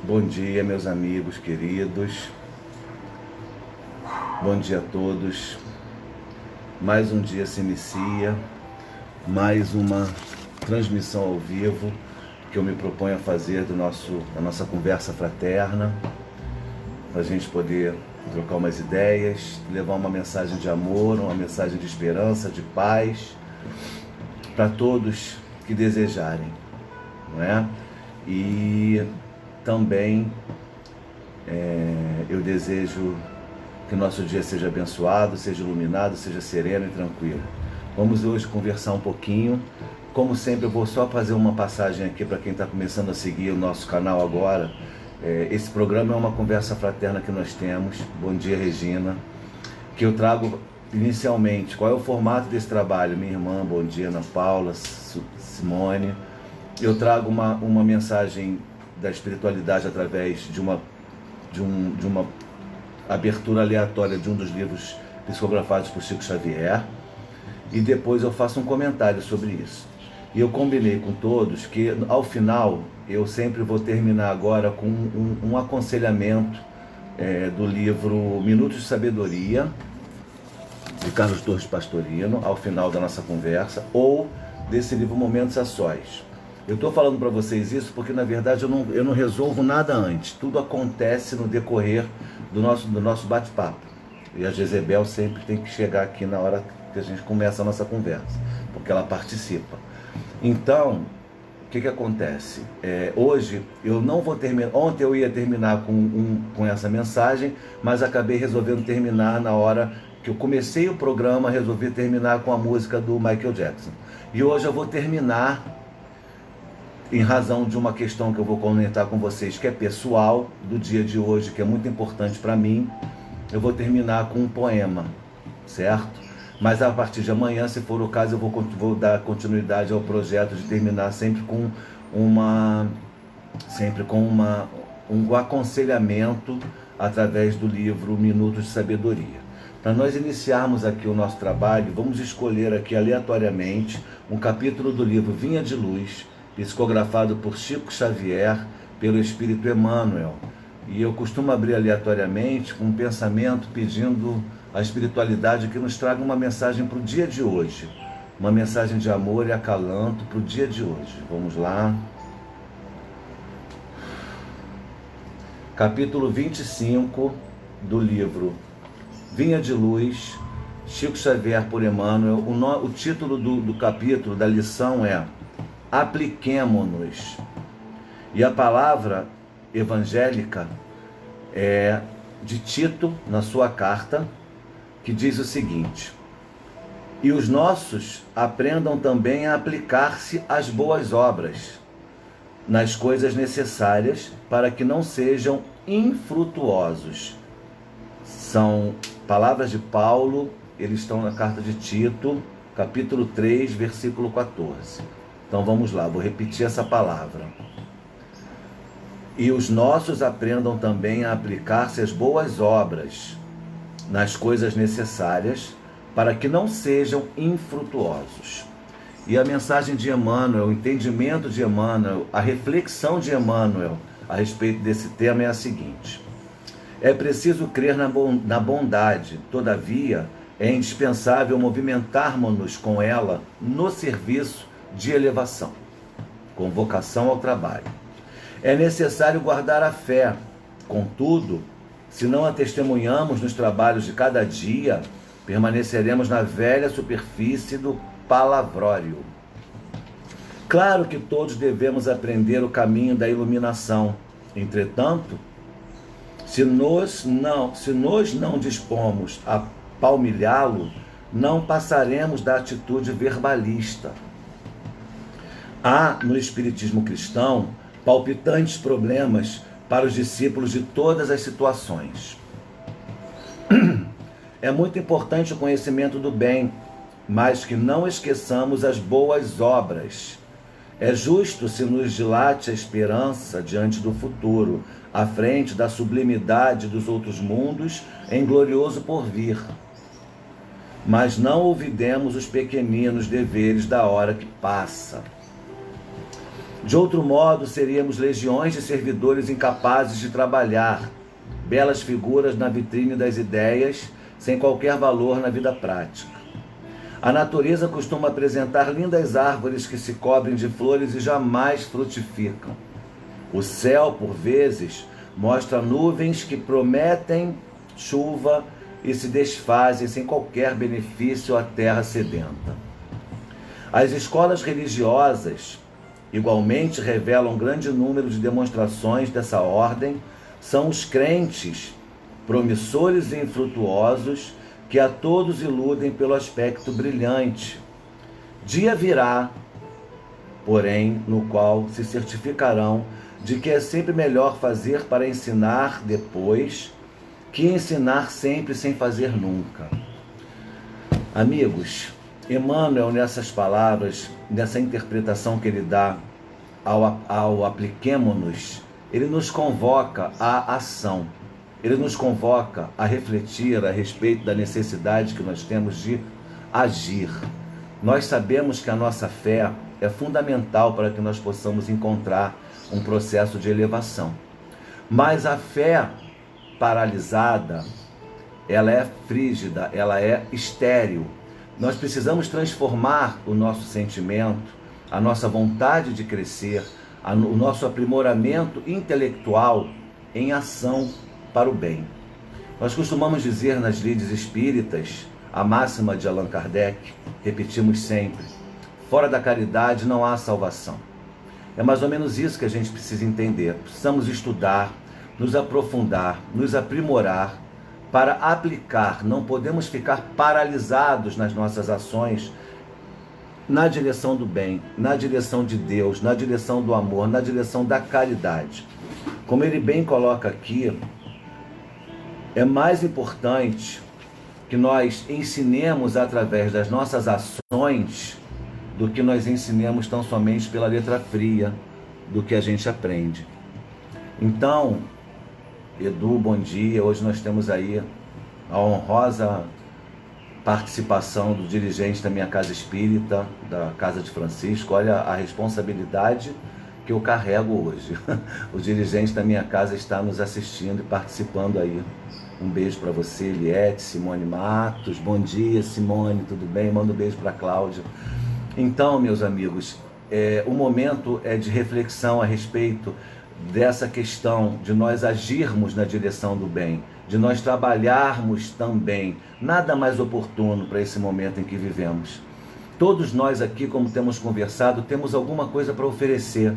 Bom dia, meus amigos queridos. Bom dia a todos. Mais um dia se inicia, mais uma transmissão ao vivo que eu me proponho a fazer da nossa conversa fraterna, para a gente poder trocar umas ideias, levar uma mensagem de amor, uma mensagem de esperança, de paz, para todos que desejarem, não é? E também eu desejo que o nosso dia seja abençoado, seja iluminado, seja sereno e tranquilo. Vamos hoje conversar um pouquinho. Como sempre, eu vou só fazer uma passagem aqui para quem está começando a seguir o nosso canal agora. Esse programa é uma conversa fraterna que nós temos. Bom dia, Regina. Que eu trago inicialmente, qual é o formato desse trabalho? Minha irmã, bom dia, Ana Paula, Simone. Eu trago uma mensagem da espiritualidade através de uma abertura aleatória de um dos livros psicografados por Chico Xavier, e depois eu faço um comentário sobre isso. E eu combinei com todos que ao final eu sempre vou terminar agora com um aconselhamento do livro Minutos de Sabedoria, de Carlos Torres Pastorino, ao final da nossa conversa, ou desse livro Momentos a Sós. Eu estou falando para vocês isso porque, na verdade, eu não resolvo nada antes. Tudo acontece no decorrer do nosso bate-papo. E a Jezebel sempre tem que chegar aqui na hora que a gente começa a nossa conversa, porque ela participa. Então, o que acontece? Hoje eu não vou terminar. Ontem eu ia terminar com essa mensagem, mas acabei resolvendo terminar na hora que eu comecei o programa, resolvi terminar com a música do Michael Jackson. E hoje eu vou terminar em razão de uma questão que eu vou comentar com vocês, que é pessoal, do dia de hoje, que é muito importante para mim. Eu vou terminar com um poema, certo? Mas a partir de amanhã, se for o caso, eu vou dar continuidade ao projeto de terminar sempre com um aconselhamento através do livro Minutos de Sabedoria. Para nós iniciarmos aqui o nosso trabalho, vamos escolher aqui aleatoriamente um capítulo do livro Vinha de Luz, psicografado por Chico Xavier, pelo Espírito Emmanuel. E eu costumo abrir aleatoriamente com um pensamento pedindo à espiritualidade que nos traga uma mensagem para o dia de hoje. Uma mensagem de amor e acalanto para o dia de hoje. Vamos lá. Capítulo 25 do livro Vinha de Luz, Chico Xavier por Emmanuel. O título do capítulo, da lição é Apliquemo-nos. E a palavra evangélica é de Tito, na sua carta, que diz o seguinte: e os nossos aprendam também a aplicar-se às boas obras, nas coisas necessárias, para que não sejam infrutuosos. São palavras de Paulo, eles estão na carta de Tito, capítulo 3, versículo 14. Então vamos lá, vou repetir essa palavra. E os nossos aprendam também a aplicar-se às boas obras, nas coisas necessárias, para que não sejam infrutuosos. E a mensagem de Emmanuel, o entendimento de Emmanuel, a reflexão de Emmanuel a respeito desse tema é a seguinte: é preciso crer na bondade, todavia é indispensável movimentarmos-nos com ela no serviço de elevação, com vocação ao trabalho. É necessário guardar a fé, contudo, se não a testemunhamos nos trabalhos de cada dia, permaneceremos na velha superfície do palavrório. Claro que todos devemos aprender o caminho da iluminação. Entretanto, se nós não dispomos a palmilhá-lo, não passaremos da atitude verbalista. Há no Espiritismo cristão palpitantes problemas para os discípulos de todas as situações. É muito importante o conhecimento do bem, mas que não esqueçamos as boas obras. É justo se nos dilate a esperança diante do futuro, à frente da sublimidade dos outros mundos em glorioso porvir. Mas não olvidemos os pequeninos deveres da hora que passa. De outro modo, seríamos legiões de servidores incapazes de trabalhar, belas figuras na vitrine das ideias, sem qualquer valor na vida prática. A natureza costuma apresentar lindas árvores que se cobrem de flores e jamais frutificam. O céu, por vezes, mostra nuvens que prometem chuva e se desfazem sem qualquer benefício à terra sedenta. As escolas religiosas igualmente revelam grande número de demonstrações dessa ordem. São os crentes, promissores e infrutuosos, que a todos iludem pelo aspecto brilhante. Dia virá, porém, no qual se certificarão de que é sempre melhor fazer para ensinar depois que ensinar sempre sem fazer nunca. Amigos, Emmanuel, nessas palavras, nessa interpretação que ele dá ao apliquemo-nos, ele nos convoca à ação, ele nos convoca a refletir a respeito da necessidade que nós temos de agir. Nós sabemos que a nossa fé é fundamental para que nós possamos encontrar um processo de elevação. Mas a fé paralisada, ela é frígida, ela é estéril. Nós precisamos transformar o nosso sentimento, a nossa vontade de crescer, o nosso aprimoramento intelectual em ação para o bem. Nós costumamos dizer nas lides espíritas a máxima de Allan Kardec, repetimos sempre: fora da caridade não há salvação. É mais ou menos isso que a gente precisa entender. Precisamos estudar, nos aprofundar, nos aprimorar para aplicar. Não podemos ficar paralisados nas nossas ações na direção do bem, na direção de Deus, na direção do amor, na direção da caridade. Como ele bem coloca aqui, é mais importante que nós ensinemos através das nossas ações do que nós ensinemos tão somente pela letra fria do que a gente aprende. Então, Edu, bom dia. Hoje nós temos aí a honrosa participação do dirigente da minha casa espírita, da Casa de Francisco. Olha a responsabilidade que eu carrego hoje. O dirigente da minha casa está nos assistindo e participando aí. Um beijo para você, Eliette, Simone Matos. Bom dia, Simone, tudo bem? Manda um beijo para a Cláudia. Então, meus amigos, o momento é de reflexão a respeito dessa questão de nós agirmos na direção do bem, de nós trabalharmos também. Nada mais oportuno para esse momento em que vivemos. Todos nós aqui, como temos conversado, temos alguma coisa para oferecer,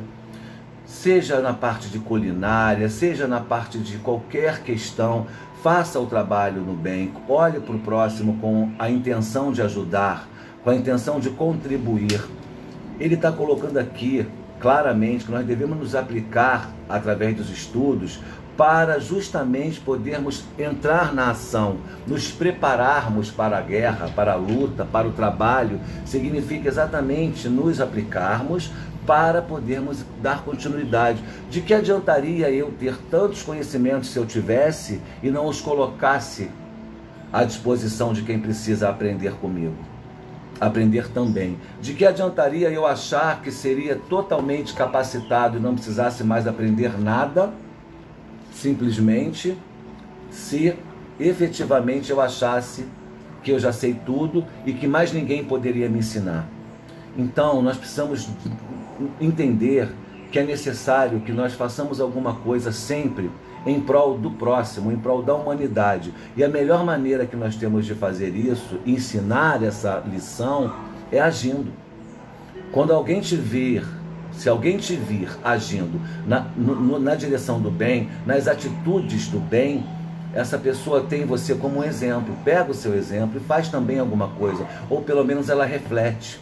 seja na parte de culinária, seja na parte de qualquer questão. Faça o trabalho no bem, olhe para o próximo com a intenção de ajudar, com a intenção de contribuir. Ele está colocando aqui claramente que nós devemos nos aplicar através dos estudos para justamente podermos entrar na ação, nos prepararmos para a guerra, para a luta, para o trabalho. Significa exatamente nos aplicarmos para podermos dar continuidade. De que adiantaria eu ter tantos conhecimentos se eu tivesse e não os colocasse à disposição de quem precisa aprender comigo? Aprender também. De que adiantaria eu achar que seria totalmente capacitado e não precisasse mais aprender nada, simplesmente se efetivamente eu achasse que eu já sei tudo e que mais ninguém poderia me ensinar? Então nós precisamos entender que é necessário que nós façamos alguma coisa sempre em prol do próximo, em prol da humanidade. E a melhor maneira que nós temos de fazer isso, ensinar essa lição, é agindo. Quando alguém te vir, se alguém te vir agindo na direção do bem, nas atitudes do bem, essa pessoa tem você como um exemplo. Pega o seu exemplo e faz também alguma coisa, ou pelo menos ela reflete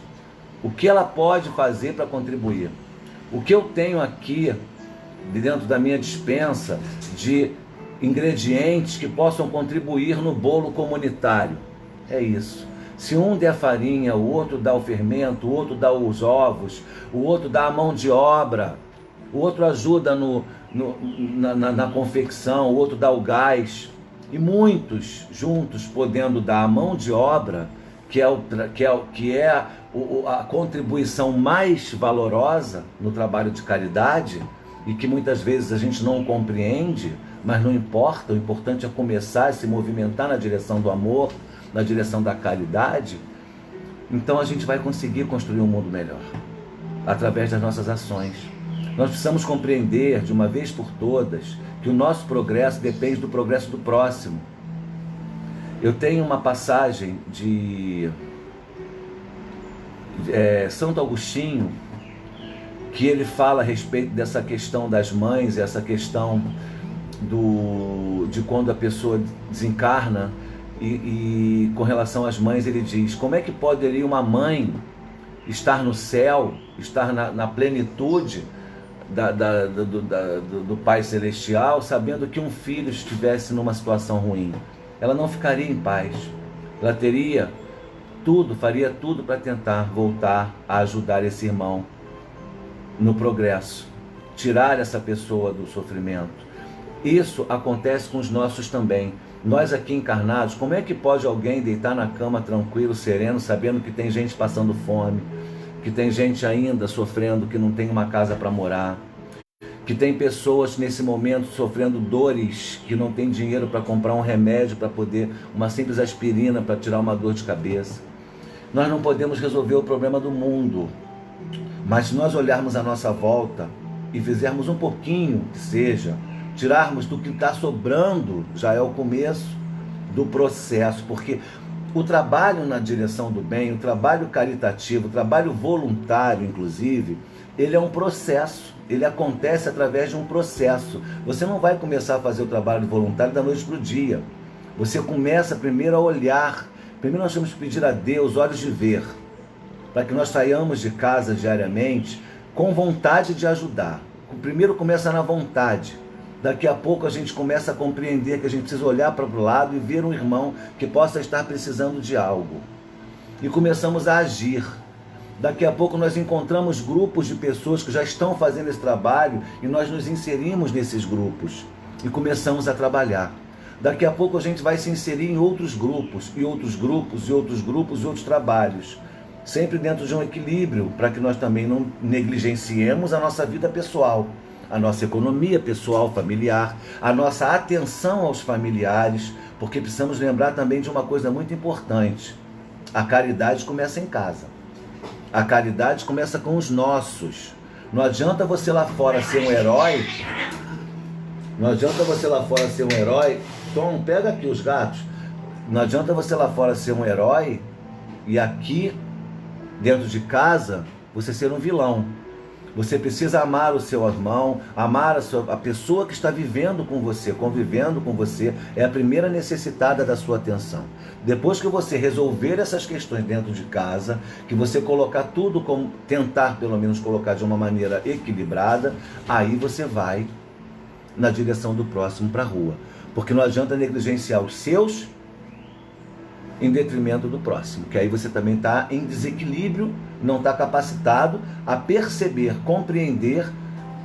o que ela pode fazer para contribuir. O que eu tenho aqui dentro da minha despensa de ingredientes que possam contribuir no bolo comunitário. É isso. Se um der farinha, o outro dá o fermento, o outro dá os ovos, o outro dá a mão de obra, o outro ajuda na confecção, o outro dá o gás. E muitos juntos podendo dar a mão de obra, a contribuição mais valorosa no trabalho de caridade, e que muitas vezes a gente não compreende, mas não importa, o importante é começar a se movimentar na direção do amor, na direção da caridade. Então a gente vai conseguir construir um mundo melhor, através das nossas ações. Nós precisamos compreender, de uma vez por todas, que o nosso progresso depende do progresso do próximo. Eu tenho uma passagem de Santo Agostinho, que ele fala a respeito dessa questão das mães, essa questão de quando a pessoa desencarna, e com relação às mães ele diz: como é que poderia uma mãe estar no céu, estar na plenitude do Pai Celestial, sabendo que um filho estivesse numa situação ruim? Ela não ficaria em paz. Ela teria tudo, faria tudo para tentar voltar a ajudar esse irmão no progresso, tirar essa pessoa do sofrimento. Isso acontece com os nossos também. Nós aqui encarnados, como é que pode alguém deitar na cama tranquilo, sereno, sabendo que tem gente passando fome, que tem gente ainda sofrendo, que não tem uma casa para morar, que tem pessoas nesse momento sofrendo dores, que não tem dinheiro para comprar um remédio, para poder, uma simples aspirina para tirar uma dor de cabeça? Nós não podemos resolver o problema do mundo, mas se nós olharmos à nossa volta e fizermos um pouquinho, que seja, tirarmos do que está sobrando, já é o começo do processo, porque o trabalho na direção do bem, o trabalho caritativo, o trabalho voluntário, inclusive, ele é um processo, ele acontece através de um processo. Você não vai começar a fazer o trabalho voluntário da noite para o dia. Você começa primeiro a olhar. Primeiro nós temos que pedir a Deus olhos de ver, para que nós saiamos de casa diariamente com vontade de ajudar. Primeiro começa na vontade. Daqui a pouco a gente começa a compreender que a gente precisa olhar para o lado e ver um irmão que possa estar precisando de algo. E começamos a agir. Daqui a pouco nós encontramos grupos de pessoas que já estão fazendo esse trabalho e nós nos inserimos nesses grupos e começamos a trabalhar. Daqui a pouco a gente vai se inserir em outros grupos, e outros grupos, e outros grupos, e outros trabalhos. Sempre dentro de um equilíbrio, para que nós também não negligenciemos a nossa vida pessoal, a nossa economia pessoal, familiar, a nossa atenção aos familiares, porque precisamos lembrar também de uma coisa muito importante: a caridade começa em casa, a caridade começa com os nossos. Não adianta você lá fora ser um herói, Tom, pega aqui os gatos, não adianta você lá fora ser um herói e aqui dentro de casa você ser um vilão. Você precisa amar o seu irmão, amar a pessoa que está vivendo com você, convivendo com você, é a primeira necessitada da sua atenção. Depois que você resolver essas questões dentro de casa, que você colocar tudo, como tentar pelo menos colocar de uma maneira equilibrada, aí você vai na direção do próximo para a rua. Porque não adianta negligenciar os seus em detrimento do próximo, que aí você também está em desequilíbrio, não está capacitado a perceber, compreender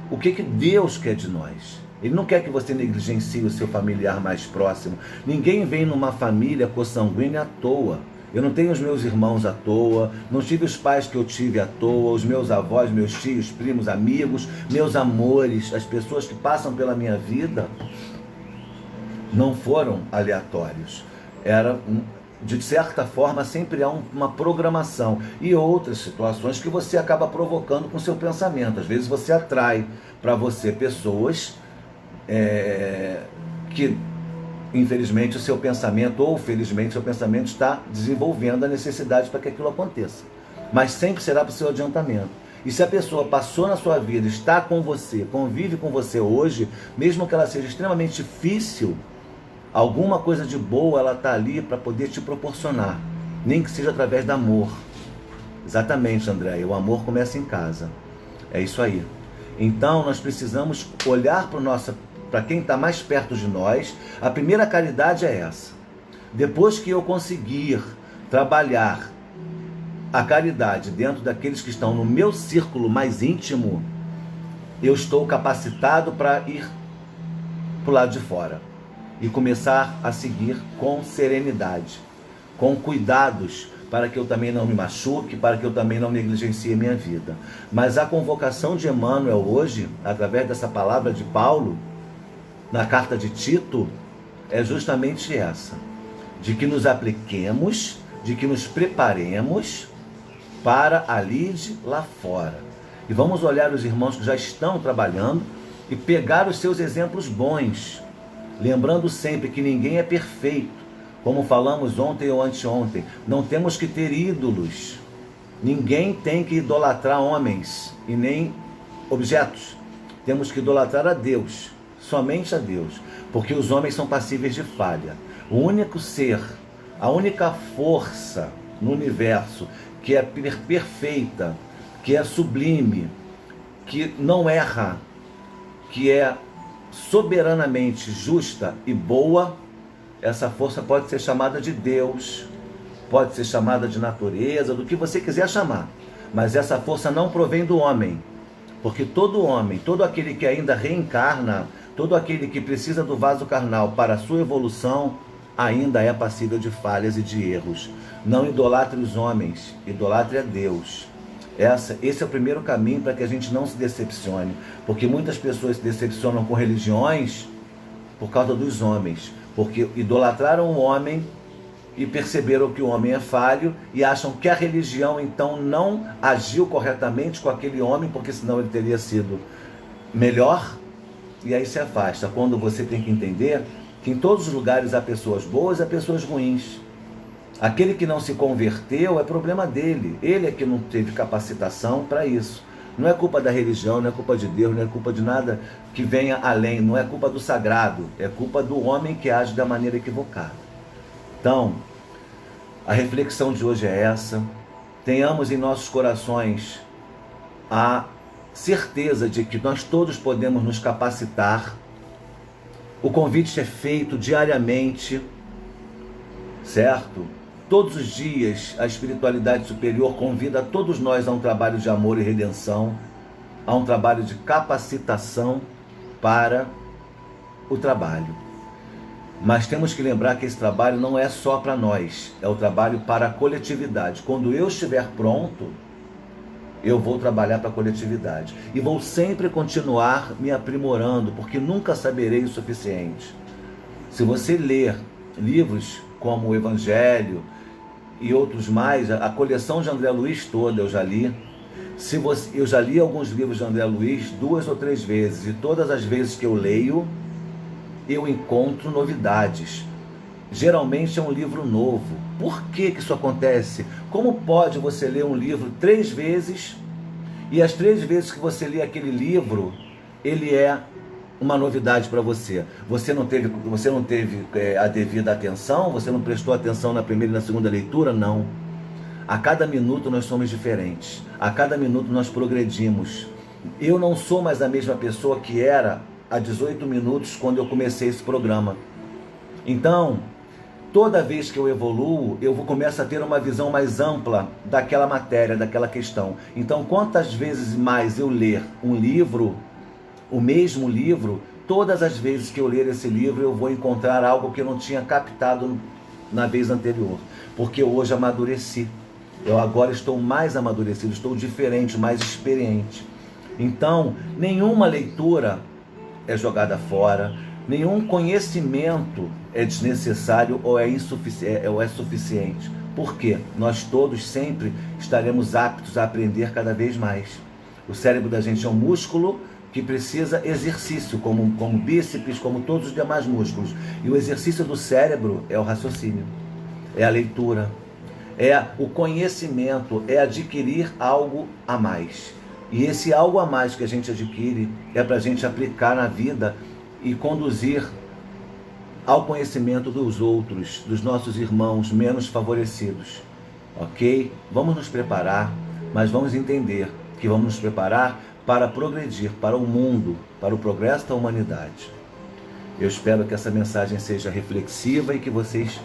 o que Deus quer de nós. Ele não quer que você negligencie o seu familiar mais próximo. Ninguém vem numa família consanguínea à toa. Eu não tenho os meus irmãos à toa, não tive os pais que eu tive à toa, os meus avós, meus tios, primos, amigos, meus amores, as pessoas que passam pela minha vida não foram aleatórios. De certa forma, sempre há uma programação e outras situações que você acaba provocando com o seu pensamento. Às vezes você atrai para você pessoas que, infelizmente, o seu pensamento, ou felizmente, o seu pensamento está desenvolvendo a necessidade para que aquilo aconteça. Mas sempre será para o seu adiantamento. E se a pessoa passou na sua vida, está com você, convive com você hoje, mesmo que ela seja extremamente difícil, alguma coisa de boa ela está ali para poder te proporcionar, nem que seja através do amor. Exatamente, André, o amor começa em casa. É isso aí. Então nós precisamos olhar para quem está mais perto de nós. A primeira caridade é essa. Depois que eu conseguir trabalhar a caridade dentro daqueles que estão no meu círculo mais íntimo, eu estou capacitado para ir para o lado de fora e começar a seguir com serenidade, com cuidados, para que eu também não me machuque, para que eu também não negligencie minha vida. Mas a convocação de Emmanuel hoje, através dessa palavra de Paulo, na carta de Tito, é justamente essa, de que nos apliquemos, de que nos preparemos para a lide lá fora. E vamos olhar os irmãos que já estão trabalhando e pegar os seus exemplos bons, lembrando sempre que ninguém é perfeito. Como falamos ontem ou anteontem, não temos que ter ídolos. Ninguém tem que idolatrar homens e nem objetos. Temos que idolatrar a Deus, somente a Deus, porque os homens são passíveis de falha. O único ser, a única força no universo que é perfeita, que é sublime, que não erra, que é soberanamente justa e boa, essa força pode ser chamada de Deus, pode ser chamada de natureza, do que você quiser chamar, mas essa força não provém do homem, porque todo homem, todo aquele que ainda reencarna, todo aquele que precisa do vaso carnal para a sua evolução, ainda é passível de falhas e de erros. Não idolatre os homens, idolatre a Deus. Esse é o primeiro caminho para que a gente não se decepcione, porque muitas pessoas se decepcionam com religiões por causa dos homens, porque idolatraram o homem e perceberam que o homem é falho e acham que a religião então não agiu corretamente com aquele homem, porque senão ele teria sido melhor, e aí se afasta. Quando você tem que entender que em todos os lugares há pessoas boas e há pessoas ruins. Aquele que não se converteu é problema dele, ele é que não teve capacitação para isso. Não é culpa da religião, não é culpa de Deus, não é culpa de nada que venha além, não é culpa do sagrado, é culpa do homem que age da maneira equivocada. Então, a reflexão de hoje é essa. Tenhamos em nossos corações a certeza de que nós todos podemos nos capacitar. O convite é feito diariamente, certo? Todos os dias a espiritualidade superior convida a todos nós a um trabalho de amor e redenção, a um trabalho de capacitação para o trabalho. Mas temos que lembrar que esse trabalho não é só para nós, é o trabalho para a coletividade. Quando eu estiver pronto, eu vou trabalhar para a coletividade. E vou sempre continuar me aprimorando, porque nunca saberei o suficiente. Se você ler livros como o Evangelho e outros mais, a coleção de André Luiz toda eu já li. Eu já li alguns livros de André Luiz 2 ou 3 vezes, e todas as vezes que eu leio, eu encontro novidades. Geralmente é um livro novo. Por que isso acontece? Como pode você ler um livro 3 vezes e as 3 vezes que você lê aquele livro, ele é uma novidade para você? Você não teve a devida atenção? Você não prestou atenção na primeira e na segunda leitura? Não. A cada minuto nós somos diferentes. A cada minuto nós progredimos. Eu não sou mais a mesma pessoa que era há 18 minutos quando eu comecei esse programa. Então, toda vez que eu evoluo, eu começo a ter uma visão mais ampla daquela matéria, daquela questão. Então, quantas vezes mais eu ler um livro, o mesmo livro, todas as vezes que eu ler esse livro, eu vou encontrar algo que eu não tinha captado na vez anterior. Porque hoje amadureci. Eu agora estou mais amadurecido, estou diferente, mais experiente. Então, nenhuma leitura é jogada fora, nenhum conhecimento é desnecessário ou é suficiente. Por quê? Nós todos sempre estaremos aptos a aprender cada vez mais. O cérebro da gente é um músculo que precisa exercício, como bíceps, como todos os demais músculos. E o exercício do cérebro é o raciocínio, é a leitura, é o conhecimento, é adquirir algo a mais. E esse algo a mais que a gente adquire é para a gente aplicar na vida e conduzir ao conhecimento dos outros, dos nossos irmãos menos favorecidos. Ok? Vamos nos preparar, mas vamos entender que vamos nos preparar para progredir, para o mundo, para o progresso da humanidade. Eu espero que essa mensagem seja reflexiva e que vocês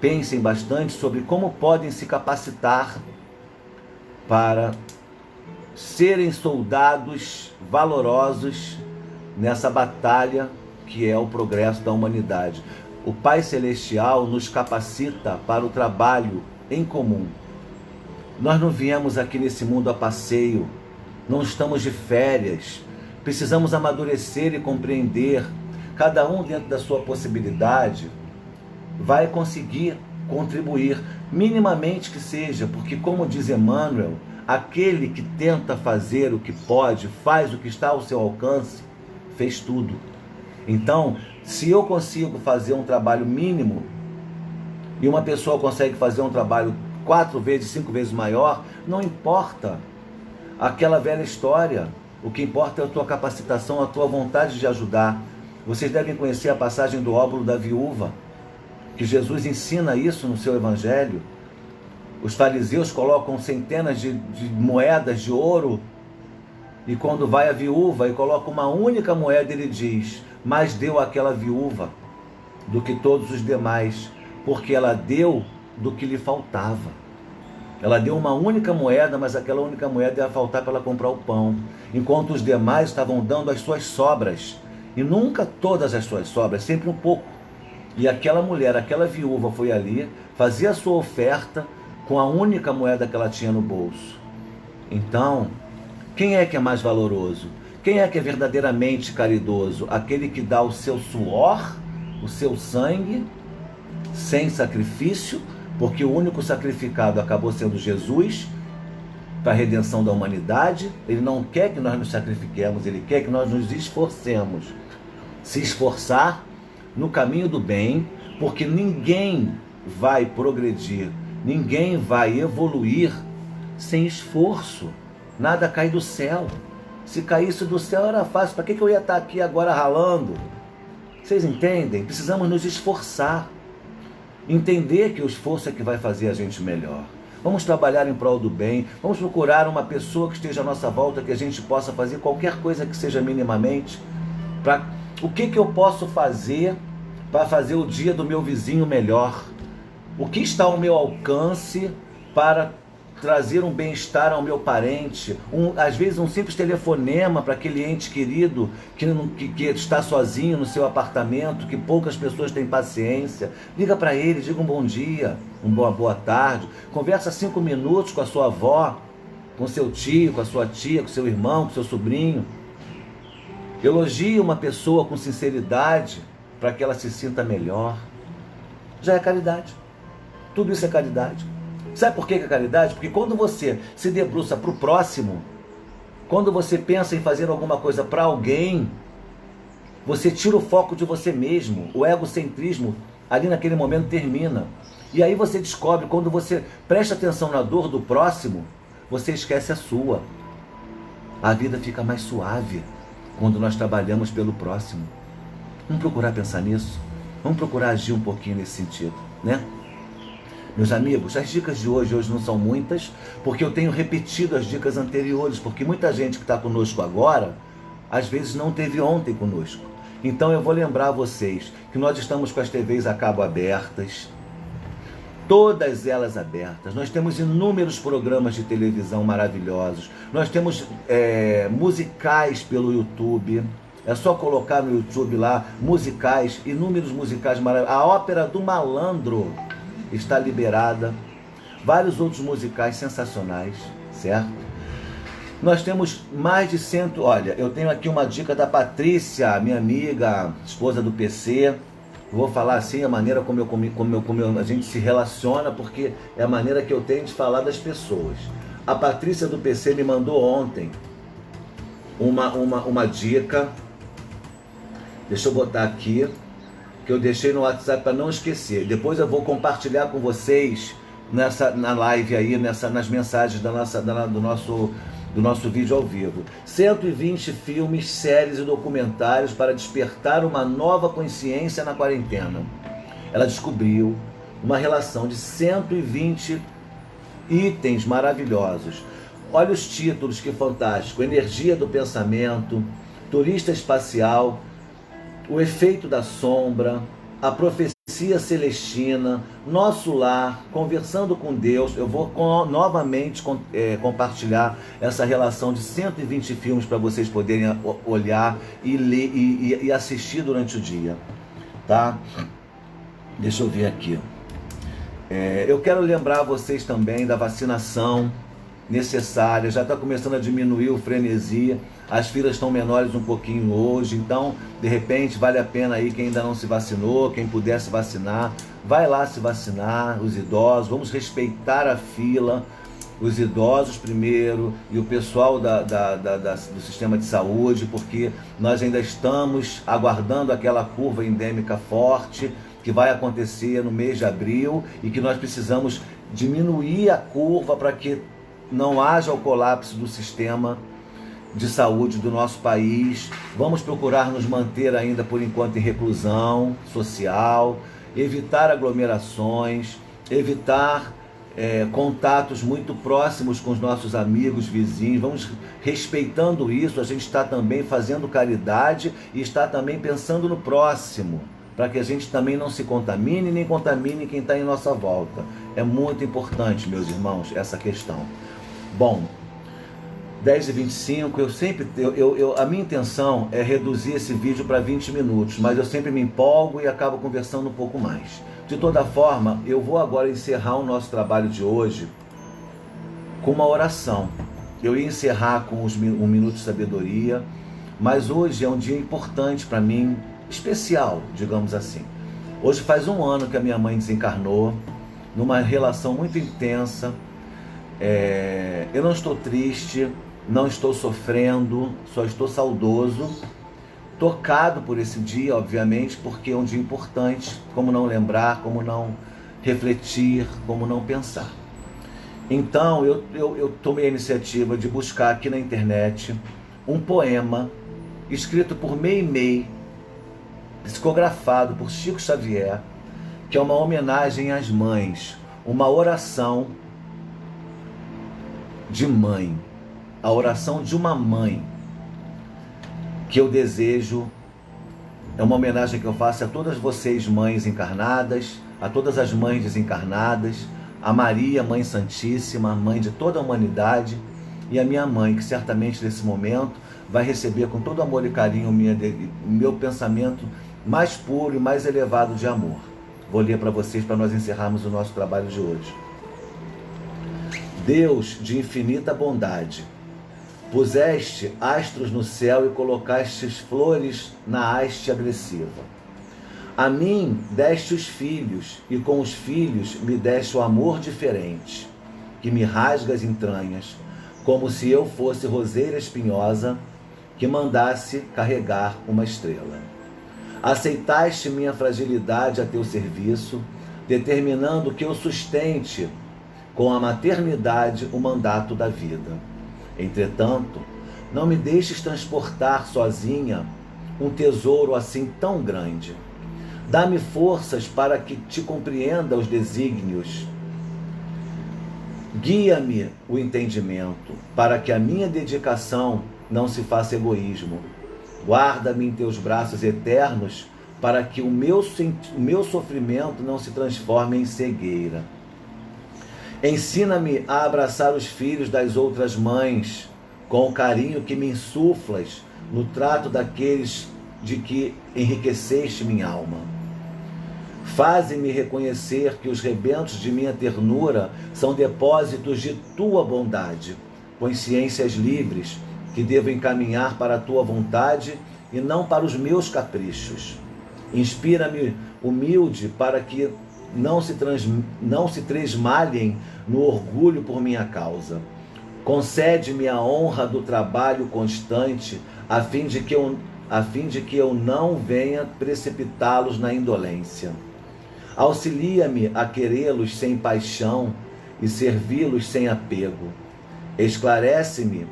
pensem bastante sobre como podem se capacitar para serem soldados valorosos nessa batalha que é o progresso da humanidade. O Pai Celestial nos capacita para o trabalho em comum, Nós não viemos aqui nesse mundo a passeio, não estamos de férias. Precisamos amadurecer e compreender. Cada um, dentro da sua possibilidade, vai conseguir contribuir, minimamente que seja, porque, como diz Emmanuel, aquele que tenta fazer o que pode, faz o que está ao seu alcance, fez tudo. Então, se eu consigo fazer um trabalho mínimo e uma pessoa consegue fazer um trabalho 4 vezes, 5 vezes maior, não importa aquela velha história. O que importa é a tua capacitação, a tua vontade de ajudar. Vocês devem conhecer a passagem do óbolo da viúva, que Jesus ensina isso no seu evangelho. Os fariseus colocam centenas de moedas de ouro, e quando vai a viúva e coloca uma única moeda, ele diz: mais deu àquela viúva do que todos os demais, porque ela deu do que lhe faltava. Ela deu uma única moeda, mas aquela única moeda ia faltar para ela comprar o pão, enquanto os demais estavam dando as suas sobras, e nunca todas as suas sobras, sempre um pouco. E aquela mulher, aquela viúva foi ali, fazia a sua oferta com a única moeda que ela tinha no bolso. Então, quem é que é mais valoroso? Quem é que é verdadeiramente caridoso? Aquele que dá o seu suor, o seu sangue, sem sacrifício, porque o único sacrificado acabou sendo Jesus, para a redenção da humanidade. Ele não quer que nós nos sacrifiquemos, ele quer que nós nos esforcemos. Se esforçar no caminho do bem, porque ninguém vai progredir, ninguém vai evoluir sem esforço. Nada cai do céu. Se caísse do céu era fácil. Para que eu ia estar aqui agora ralando? Vocês entendem? Precisamos nos esforçar. Entender que o esforço é que vai fazer a gente melhor. Vamos trabalhar em prol do bem. Vamos procurar uma pessoa que esteja à nossa volta, que a gente possa fazer qualquer coisa que seja minimamente. O que eu posso fazer para fazer o dia do meu vizinho melhor? O que está ao meu alcance para trazer um bem-estar ao meu parente? Às vezes um simples telefonema para aquele ente querido que está sozinho no seu apartamento, que poucas pessoas têm paciência. Liga para ele, diga um bom dia, uma boa tarde. Conversa 5 minutos com a sua avó, com seu tio, com a sua tia, com seu irmão, com seu sobrinho. Elogie uma pessoa com sinceridade para que ela se sinta melhor. Já é caridade. Tudo isso é caridade. Sabe por que é caridade? Porque quando você se debruça para o próximo, quando você pensa em fazer alguma coisa para alguém, você tira o foco de você mesmo. O egocentrismo ali naquele momento termina. E aí você descobre, quando você presta atenção na dor do próximo, você esquece a sua. A vida fica mais suave quando nós trabalhamos pelo próximo. Vamos procurar pensar nisso? Vamos procurar agir um pouquinho nesse sentido, né? Meus amigos, as dicas de hoje não são muitas, porque eu tenho repetido as dicas anteriores, porque muita gente que está conosco agora, às vezes não teve ontem conosco. Então eu vou lembrar vocês que nós estamos com as TVs a cabo abertas, todas elas abertas. Nós temos inúmeros programas de televisão maravilhosos, nós temos musicais pelo YouTube. É só colocar no YouTube lá, musicais, inúmeros musicais maravilhosos. A Ópera do Malandro está liberada, vários outros musicais sensacionais, certo? Nós temos mais de 100, olha, eu tenho aqui uma dica da Patrícia, minha amiga, esposa do PC. Vou falar assim, a maneira como a gente se relaciona, porque é a maneira que eu tenho de falar das pessoas. A Patrícia do PC me mandou ontem uma dica. Deixa eu botar aqui, que eu deixei no WhatsApp para não esquecer. Depois eu vou compartilhar com vocês na live aí, nas mensagens do nosso vídeo ao vivo. 120 filmes, séries e documentários para despertar uma nova consciência na quarentena. Ela descobriu uma relação de 120 itens maravilhosos. Olha os títulos, que fantástico: Energia do Pensamento, Turista Espacial, O Efeito da Sombra, A Profecia Celestina, Nosso Lar, Conversando com Deus. Eu vou novamente compartilhar essa relação de 120 filmes para vocês poderem olhar e ler e assistir durante o dia, tá? Deixa eu ver aqui. Eu quero lembrar vocês também da vacinação necessária. Já está começando a diminuir o frenesi, as filas estão menores um pouquinho hoje, então de repente vale a pena aí quem ainda não se vacinou, quem puder se vacinar, vai lá se vacinar, os idosos, vamos respeitar a fila, os idosos primeiro e o pessoal do sistema de saúde, porque nós ainda estamos aguardando aquela curva endêmica forte que vai acontecer no mês de abril e que nós precisamos diminuir a curva para que não haja o colapso do sistema de saúde do nosso país. Vamos procurar nos manter ainda por enquanto em reclusão social, evitar aglomerações, evitar contatos muito próximos com os nossos amigos, vizinhos. Vamos respeitando isso. A gente está também fazendo caridade e está também pensando no próximo, para que a gente também não se contamine nem contamine quem está em nossa volta. É muito importante, meus irmãos, essa questão. Bom, 10h25, a minha intenção é reduzir esse vídeo para 20 minutos, mas eu sempre me empolgo e acabo conversando um pouco mais. De toda forma, eu vou agora encerrar o nosso trabalho de hoje com uma oração. Eu ia encerrar com um minuto de sabedoria, mas hoje é um dia importante para mim, especial, digamos assim. Hoje faz 1 ano que a minha mãe desencarnou, numa relação muito intensa. Eu não estou triste, não estou sofrendo, só estou saudoso, tocado por esse dia, obviamente, porque é um dia importante. Como não lembrar, como não refletir, como não pensar. Então eu tomei a iniciativa de buscar aqui na internet um poema escrito por Meimei, psicografado por Chico Xavier, que é uma homenagem às mães, uma oração de mãe, a oração de uma mãe, que eu desejo, é uma homenagem que eu faço a todas vocês mães encarnadas, a todas as mães desencarnadas, a Maria, Mãe Santíssima, mãe de toda a humanidade, e a minha mãe, que certamente nesse momento vai receber com todo amor e carinho meu pensamento mais puro e mais elevado de amor. Vou ler para vocês para nós encerrarmos o nosso trabalho de hoje. Deus de infinita bondade, puseste astros no céu e colocastes flores na haste agressiva. A mim deste os filhos, e com os filhos me deste o amor diferente, que me rasga as entranhas, como se eu fosse roseira espinhosa que mandasse carregar uma estrela. Aceitaste minha fragilidade a teu serviço, determinando que eu sustente com a maternidade o mandato da vida. Entretanto, não me deixes transportar sozinha um tesouro assim tão grande. Dá-me forças para que te compreenda os desígnios. Guia-me o entendimento, para que a minha dedicação não se faça egoísmo. Guarda-me em teus braços eternos, para que o meu sofrimento não se transforme em cegueira. Ensina-me a abraçar os filhos das outras mães, com o carinho que me insuflas no trato daqueles de que enriqueceste minha alma. Faze-me reconhecer que os rebentos de minha ternura são depósitos de tua bondade, consciências livres que devo encaminhar para a tua vontade e não para os meus caprichos. Inspira-me humilde para que não se tresmalhem no orgulho por minha causa. Concede-me a honra do trabalho constante, a fim de que eu não venha precipitá-los na indolência. Auxilia-me a querê-los sem paixão e servi-los sem apego. Esclarece-me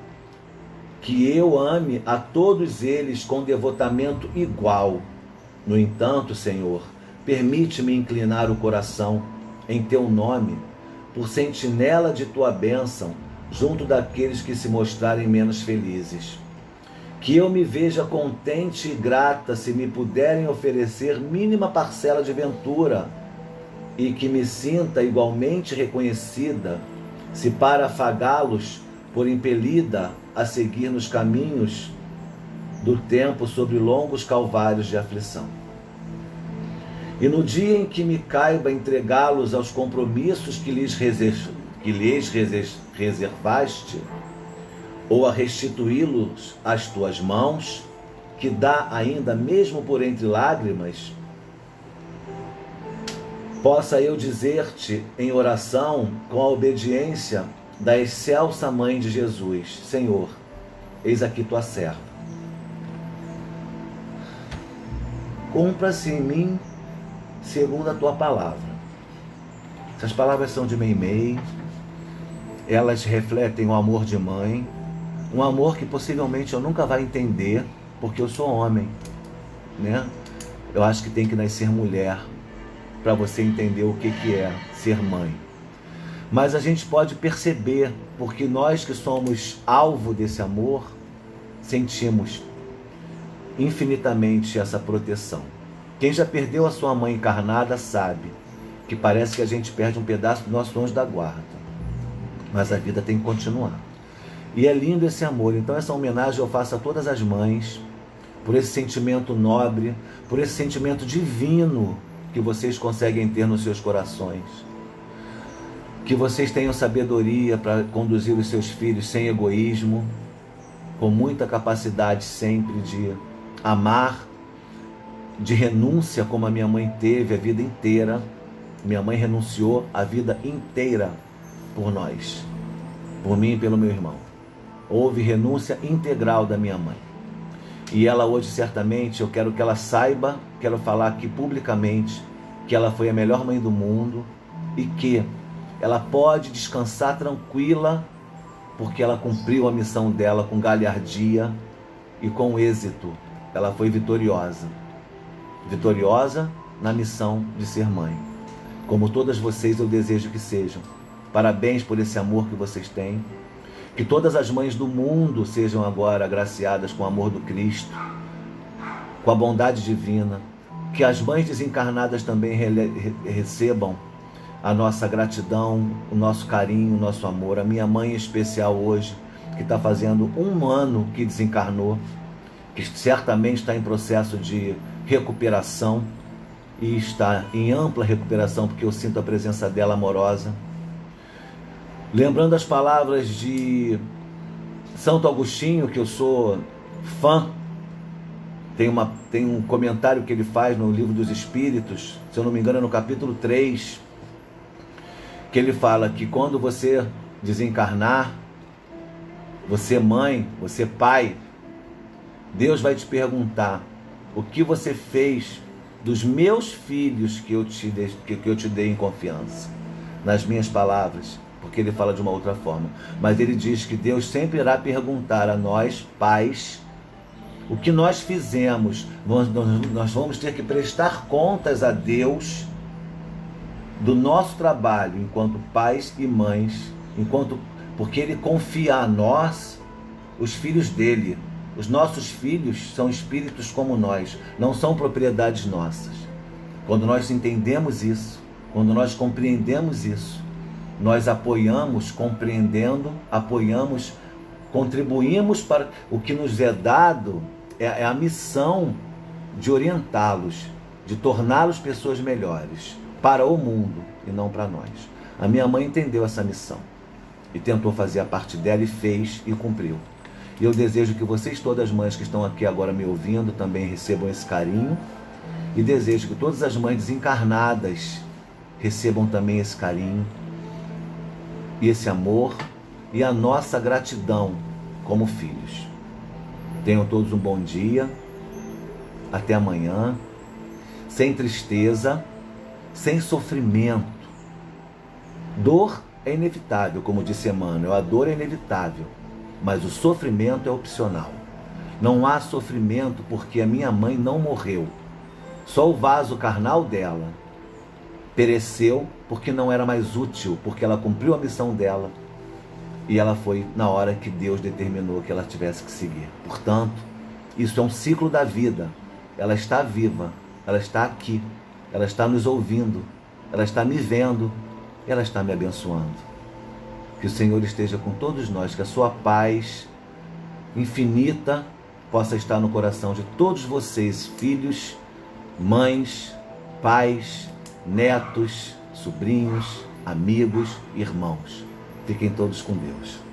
que eu ame a todos eles com devotamento igual. No entanto, Senhor, permite-me inclinar o coração em teu nome, por sentinela de tua bênção, junto daqueles que se mostrarem menos felizes. Que eu me veja contente e grata se me puderem oferecer mínima parcela de ventura, e que me sinta igualmente reconhecida se para afagá-los for impelida a seguir nos caminhos do tempo sobre longos calvários de aflição. E no dia em que me caiba entregá-los aos compromissos que lhes reservaste, ou a restituí-los às tuas mãos, que dá ainda mesmo por entre lágrimas, possa eu dizer-te em oração, com a obediência da excelsa Mãe de Jesus: Senhor, eis aqui tua serva. Cumpra-se em mim segundo a tua palavra. Essas palavras são de Meimei, elas refletem o amor de mãe, um amor que possivelmente eu nunca vai entender, porque eu sou homem, né? Eu acho que tem que nascer mulher para você entender o que é ser mãe. Mas a gente pode perceber, porque nós que somos alvo desse amor, sentimos infinitamente essa proteção. Quem já perdeu a sua mãe encarnada sabe que parece que a gente perde um pedaço do nosso anjo da guarda, mas a vida tem que continuar. E é lindo esse amor. Então essa homenagem eu faço a todas as mães, por esse sentimento nobre, por esse sentimento divino que vocês conseguem ter nos seus corações. Que vocês tenham sabedoria para conduzir os seus filhos sem egoísmo, com muita capacidade sempre de amar, de renúncia, como a minha mãe teve a vida inteira. Minha mãe renunciou a vida inteira por nós, por mim e pelo meu irmão. Houve renúncia integral da minha mãe. E ela hoje, certamente, eu quero que ela saiba, quero falar aqui publicamente, que ela foi a melhor mãe do mundo e que ela pode descansar tranquila, porque ela cumpriu a missão dela com galhardia e com êxito. Ela foi vitoriosa. Vitoriosa na missão de ser mãe. Como todas vocês, eu desejo que sejam. Parabéns por esse amor que vocês têm. Que todas as mães do mundo sejam agora agraciadas com o amor do Cristo, com a bondade divina. Que as mães desencarnadas também recebam a nossa gratidão, o nosso carinho, o nosso amor. A minha mãe especial hoje, que está fazendo 1 ano que desencarnou, que certamente está em processo de recuperação e está em ampla recuperação, porque eu sinto a presença dela amorosa. Lembrando as palavras de Santo Agostinho, que eu sou fã, tem um comentário que ele faz no Livro dos Espíritos, se eu não me engano é no capítulo 3, que ele fala que quando você desencarnar, você mãe, você pai, Deus vai te perguntar o que você fez dos meus filhos que eu te dei em confiança. Nas minhas palavras, porque ele fala de uma outra forma. Mas ele diz que Deus sempre irá perguntar a nós, pais, o que nós fizemos. Nós vamos ter que prestar contas a Deus do nosso trabalho enquanto pais e mães, porque Ele confia a nós os filhos dele. Os nossos filhos são espíritos como nós, não são propriedades nossas. Quando nós entendemos isso, quando nós compreendemos isso, nós apoiamos, compreendendo, apoiamos, contribuímos para o que nos é dado, é a missão de orientá-los, de torná-los pessoas melhores para o mundo e não para nós. A minha mãe entendeu essa missão e tentou fazer a parte dela e fez e cumpriu. E eu desejo que vocês, todas as mães que estão aqui agora me ouvindo, também recebam esse carinho, e desejo que todas as mães desencarnadas recebam também esse carinho e esse amor e a nossa gratidão como filhos. Tenham todos um bom dia, até amanhã, sem tristeza, sem sofrimento. Dor é inevitável, como disse Emmanuel, a dor é inevitável, mas o sofrimento é opcional. Não há sofrimento porque a minha mãe não morreu. Só o vaso carnal dela pereceu porque não era mais útil, porque ela cumpriu a missão dela e ela foi na hora que Deus determinou que ela tivesse que seguir. Portanto, isso é um ciclo da vida. Ela está viva, ela está aqui, ela está nos ouvindo, ela está me vendo, ela está me abençoando. Que o Senhor esteja com todos nós, que a sua paz infinita possa estar no coração de todos vocês, filhos, mães, pais, netos, sobrinhos, amigos, irmãos. Fiquem todos com Deus.